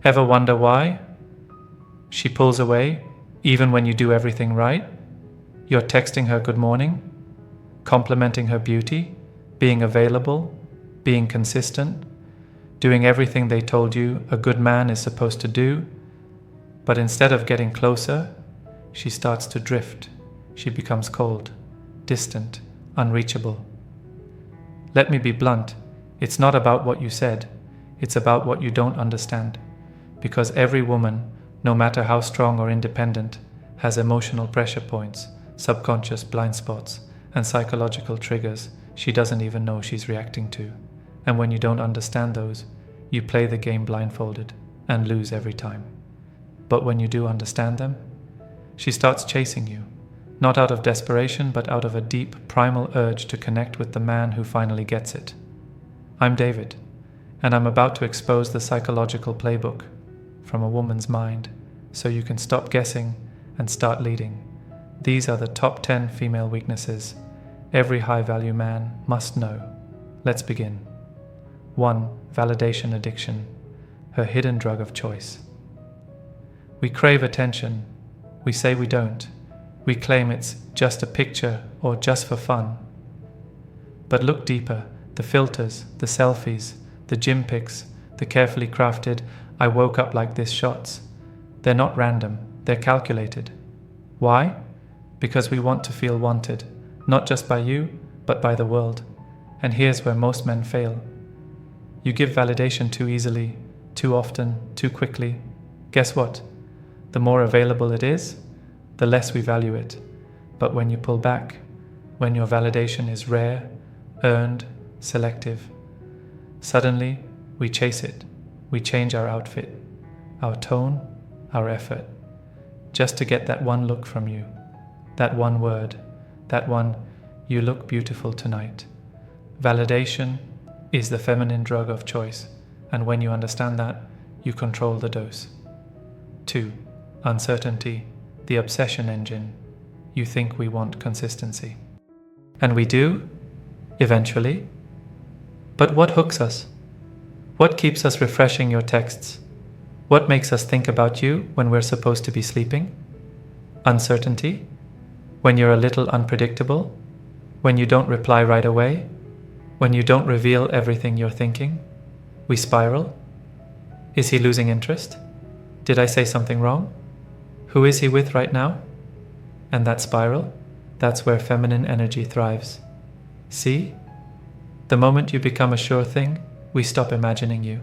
Ever wonder why? She pulls away, even when you do everything right. You're texting her good morning, complimenting her beauty, being available, being consistent, doing everything they told you a good man is supposed to do. But instead of getting closer, she starts to drift. She becomes cold, distant, unreachable. Let me be blunt. It's not about what you said. It's about what you don't understand. Because every woman, no matter how strong or independent, has emotional pressure points, subconscious blind spots, and psychological triggers she doesn't even know she's reacting to. And when you don't understand those, you play the game blindfolded and lose every time. But when you do understand them, she starts chasing you, not out of desperation, but out of a deep, primal urge to connect with the man who finally gets it. I'm David, and I'm about to expose the psychological playbook from a woman's mind so you can stop guessing and start leading. These are the top 10 female weaknesses every high-value man must know. Let's begin. 1. Validation addiction, her hidden drug of choice. We crave attention. We say we don't. We claim it's just a picture or just for fun. But look deeper. The filters, the selfies, the gym pics, the carefully crafted "I woke up like this" shots. They're not random. They're calculated. Why? Because we want to feel wanted, not just by you, but by the world. And here's where most men fail. You give validation too easily, too often, too quickly. Guess what? The more available it is, the less we value it. But when you pull back, when your validation is rare, earned, selective, suddenly we chase it. We change our outfit, our tone, our effort, just to get that one look from you, that one word, that one "you look beautiful tonight." Validation is the feminine drug of choice, and when you understand that, you control the dose. 2. Uncertainty, the obsession engine. You think we want consistency. And we do, eventually. But what hooks us? What keeps us refreshing your texts? What makes us think about you when we're supposed to be sleeping? Uncertainty? When you're a little unpredictable? When you don't reply right away? When you don't reveal everything you're thinking? We spiral? Is he losing interest? Did I say something wrong? Who is he with right now? And that spiral, that's where feminine energy thrives. See? The moment you become a sure thing, we stop imagining you.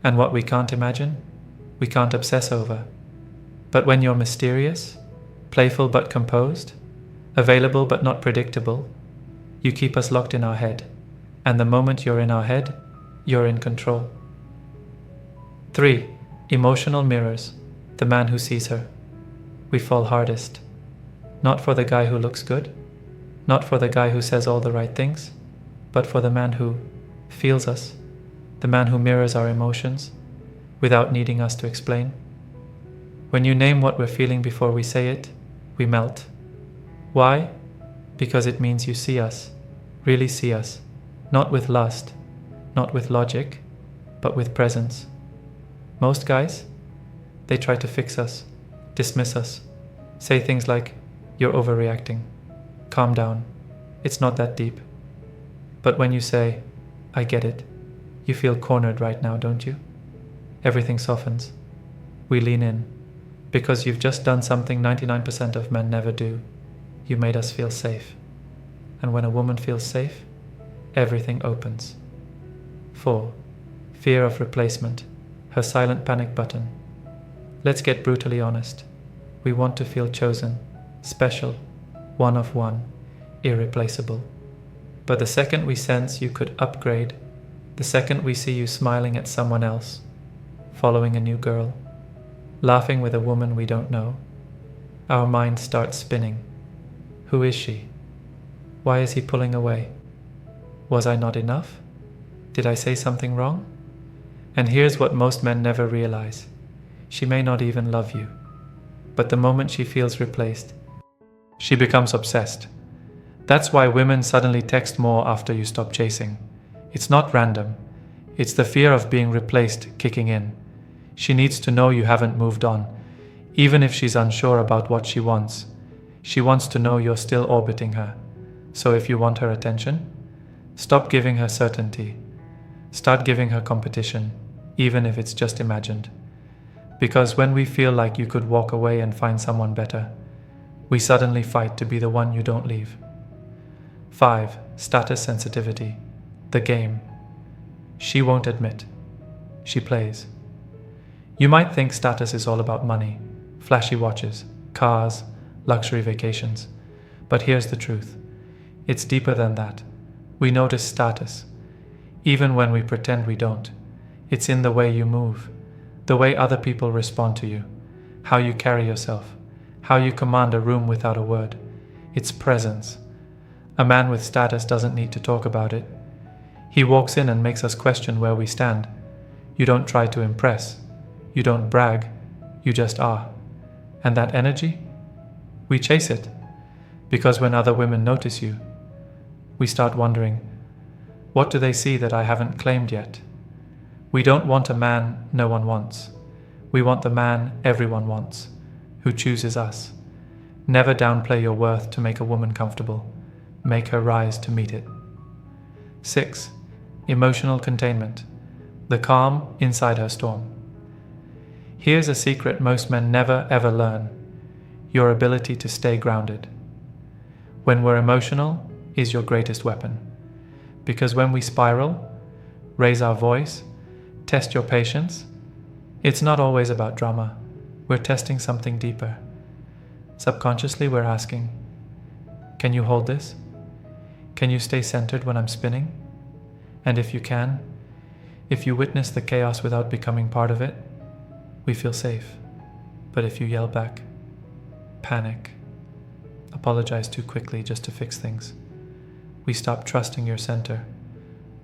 And what we can't imagine, we can't obsess over. But when you're mysterious, playful but composed, available but not predictable, you keep us locked in our head. And the moment you're in our head, you're in control. 3. Emotional mirrors, the man who sees her. We fall hardest. Not for the guy who looks good, not for the guy who says all the right things, but for the man who feels us, the man who mirrors our emotions without needing us to explain. When you name what we're feeling before we say it, we melt. Why? Because it means you see us, really see us, not with lust, not with logic, but with presence. Most guys, they try to fix us, dismiss us, say things like, "You're overreacting, calm down, it's not that deep." But when you say, "I get it," you feel cornered right now, don't you? Everything softens. We lean in, because you've just done something 99% of men never do. You made us feel safe. And when a woman feels safe, everything opens. 4. Fear of replacement, her silent panic button. Let's get brutally honest. We want to feel chosen, special, one of one, irreplaceable. But the second we sense you could upgrade, the second we see you smiling at someone else, following a new girl, laughing with a woman we don't know, our mind starts spinning. Who is she? Why is he pulling away? Was I not enough? Did I say something wrong? And here's what most men never realize. She may not even love you, but the moment she feels replaced, she becomes obsessed. That's why women suddenly text more after you stop chasing. It's not random. It's the fear of being replaced kicking in. She needs to know you haven't moved on, even if she's unsure about what she wants. She wants to know you're still orbiting her. So if you want her attention, stop giving her certainty. Start giving her competition, even if it's just imagined. Because when we feel like you could walk away and find someone better, we suddenly fight to be the one you don't leave. 5. Status sensitivity. The game. She won't admit. She plays. You might think status is all about money, flashy watches, cars, luxury vacations. But here's the truth. It's deeper than that. We notice status, even when we pretend we don't. It's in the way you move, the way other people respond to you, how you carry yourself, how you command a room without a word. It's presence. A man with status doesn't need to talk about it. He walks in and makes us question where we stand. You don't try to impress. You don't brag. You just are. And that energy? We chase it. Because when other women notice you, we start wondering, what do they see that I haven't claimed yet? We don't want a man no one wants. We want the man everyone wants, who chooses us. Never downplay your worth to make a woman comfortable. Make her rise to meet it. 6. Emotional containment. The calm inside her storm. Here's a secret most men never ever learn. Your ability to stay grounded. When we're emotional is your greatest weapon. Because when we spiral, raise our voice, test your patience, it's not always about drama. We're testing something deeper. Subconsciously we're asking, can you hold this? Can you stay centered when I'm spinning? And if you can, if you witness the chaos without becoming part of it, we feel safe. But if you yell back, panic, apologize too quickly just to fix things, we stop trusting your center.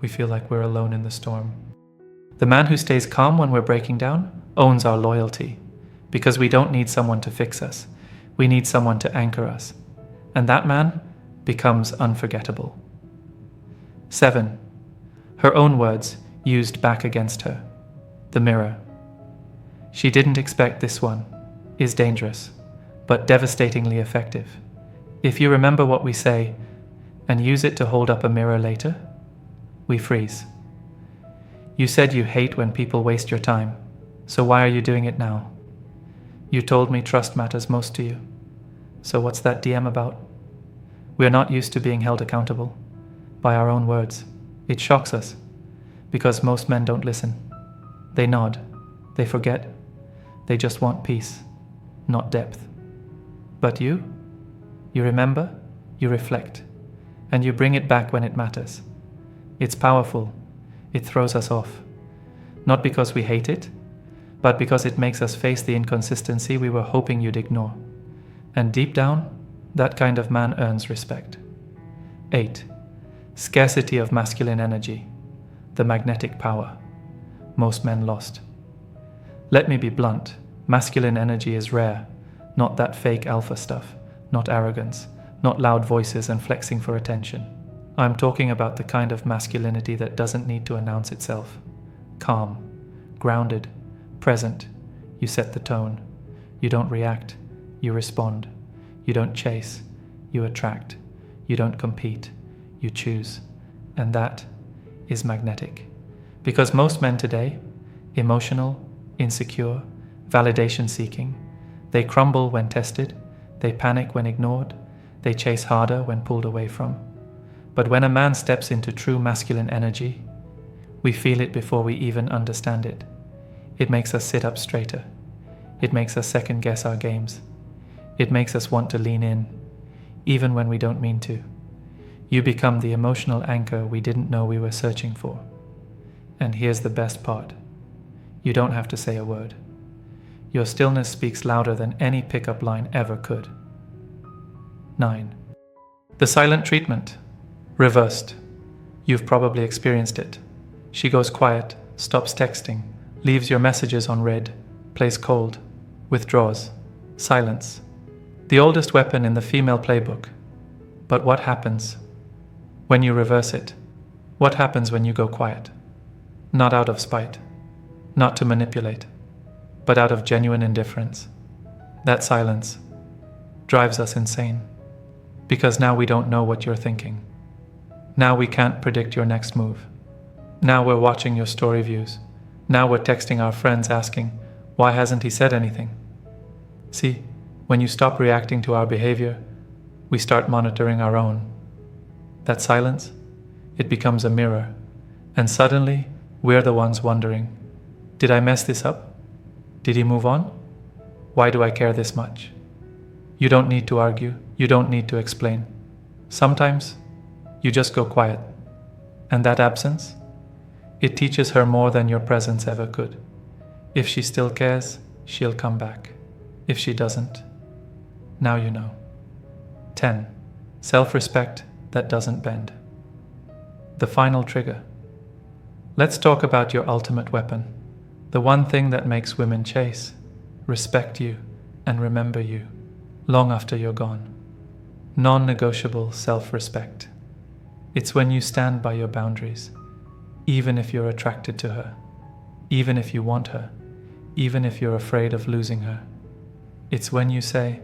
We feel like we're alone in the storm. The man who stays calm when we're breaking down owns our loyalty, because we don't need someone to fix us. We need someone to anchor us. And that man becomes unforgettable. 7. Her own words used back against her. The mirror. She didn't expect this one. Is dangerous, but devastatingly effective. If you remember what we say and use it to hold up a mirror later, we freeze. You said you hate when people waste your time, so why are you doing it now? You told me trust matters most to you, so what's that DM about? We're not used to being held accountable by our own words. It shocks us, because most men don't listen. They nod, they forget, they just want peace, not depth. But you remember, you reflect, and you bring it back when it matters. It's powerful. It throws us off. Not because we hate it, but because it makes us face the inconsistency we were hoping you'd ignore. And deep down, that kind of man earns respect. 8. Scarcity of masculine energy. The magnetic power. Most men lost. Let me be blunt. Masculine energy is rare. Not that fake alpha stuff. Not arrogance. Not loud voices and flexing for attention. I'm talking about the kind of masculinity that doesn't need to announce itself. Calm, grounded, present. You set the tone. You don't react. You respond. You don't chase. You attract. You don't compete. You choose. And that is magnetic. Because most men today, emotional, insecure, validation seeking, they crumble when tested, they panic when ignored, they chase harder when pulled away from. But when a man steps into true masculine energy, we feel it before we even understand it. It makes us sit up straighter. It makes us second guess our games. It makes us want to lean in, even when we don't mean to. You become the emotional anchor we didn't know we were searching for. And here's the best part. You don't have to say a word. Your stillness speaks louder than any pickup line ever could. 9. The silent treatment. Reversed. You've probably experienced it. She goes quiet, stops texting, leaves your messages on read, plays cold, withdraws. Silence. The oldest weapon in the female playbook. But what happens when you reverse it? What happens when you go quiet? Not out of spite, not to manipulate, but out of genuine indifference. That silence drives us insane, because now we don't know what you're thinking. Now we can't predict your next move. Now we're watching your story views. Now we're texting our friends asking, why hasn't he said anything? See, when you stop reacting to our behavior, we start monitoring our own. That silence, it becomes a mirror, and suddenly we're the ones wondering, did I mess this up? Did he move on? Why do I care this much? You don't need to argue. You don't need to explain. Sometimes you just go quiet. And that absence, it teaches her more than your presence ever could. If she still cares, she'll come back. If she doesn't, now you know. 10. Self-respect that doesn't bend. The final trigger. Let's talk about your ultimate weapon. The one thing that makes women chase, respect you, and remember you long after you're gone. Non-negotiable self-respect. It's when you stand by your boundaries, even if you're attracted to her, even if you want her, even if you're afraid of losing her. It's when you say,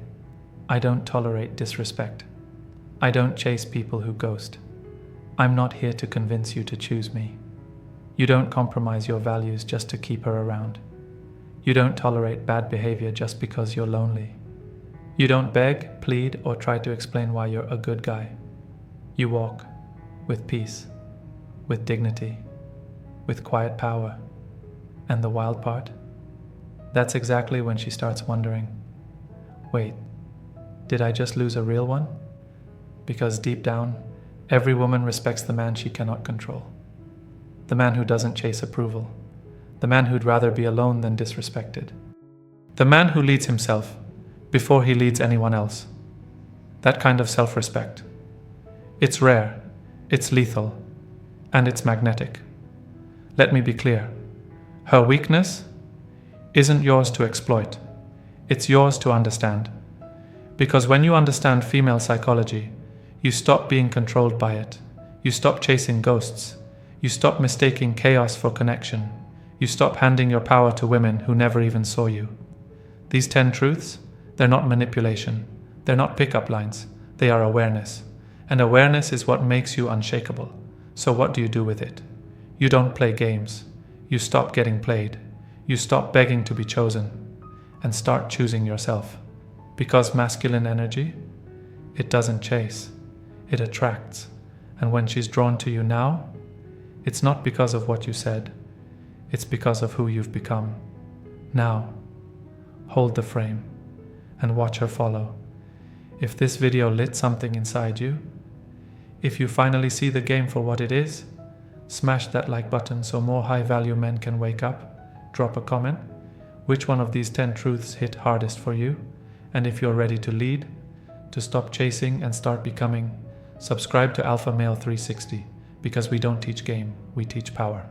I don't tolerate disrespect. I don't chase people who ghost. I'm not here to convince you to choose me. You don't compromise your values just to keep her around. You don't tolerate bad behavior just because you're lonely. You don't beg, plead, or try to explain why you're a good guy. You walk with peace, with dignity, with quiet power. And the wild part? That's exactly when she starts wondering, wait, did I just lose a real one? Because deep down, every woman respects the man she cannot control. The man who doesn't chase approval. The man who'd rather be alone than disrespected. The man who leads himself before he leads anyone else. That kind of self-respect. It's rare, it's lethal, and it's magnetic. Let me be clear. Her weakness isn't yours to exploit. It's yours to understand. Because when you understand female psychology, you stop being controlled by it. You stop chasing ghosts. You stop mistaking chaos for connection. You stop handing your power to women who never even saw you. These 10 truths, they're not manipulation. They're not pickup lines. They are awareness. And awareness is what makes you unshakable. So what do you do with it? You don't play games. You stop getting played. You stop begging to be chosen. And start choosing yourself. Because masculine energy, it doesn't chase. It attracts. And when she's drawn to you now, it's not because of what you said. It's because of who you've become. Now, hold the frame and watch her follow. If this video lit something inside you, if you finally see the game for what it is, smash that like button so more high-value men can wake up. Drop a comment. Which one of these 10 truths hit hardest for you? And if you're ready to lead, to stop chasing and start becoming, subscribe to Alpha Male 360. Because we don't teach game, we teach power.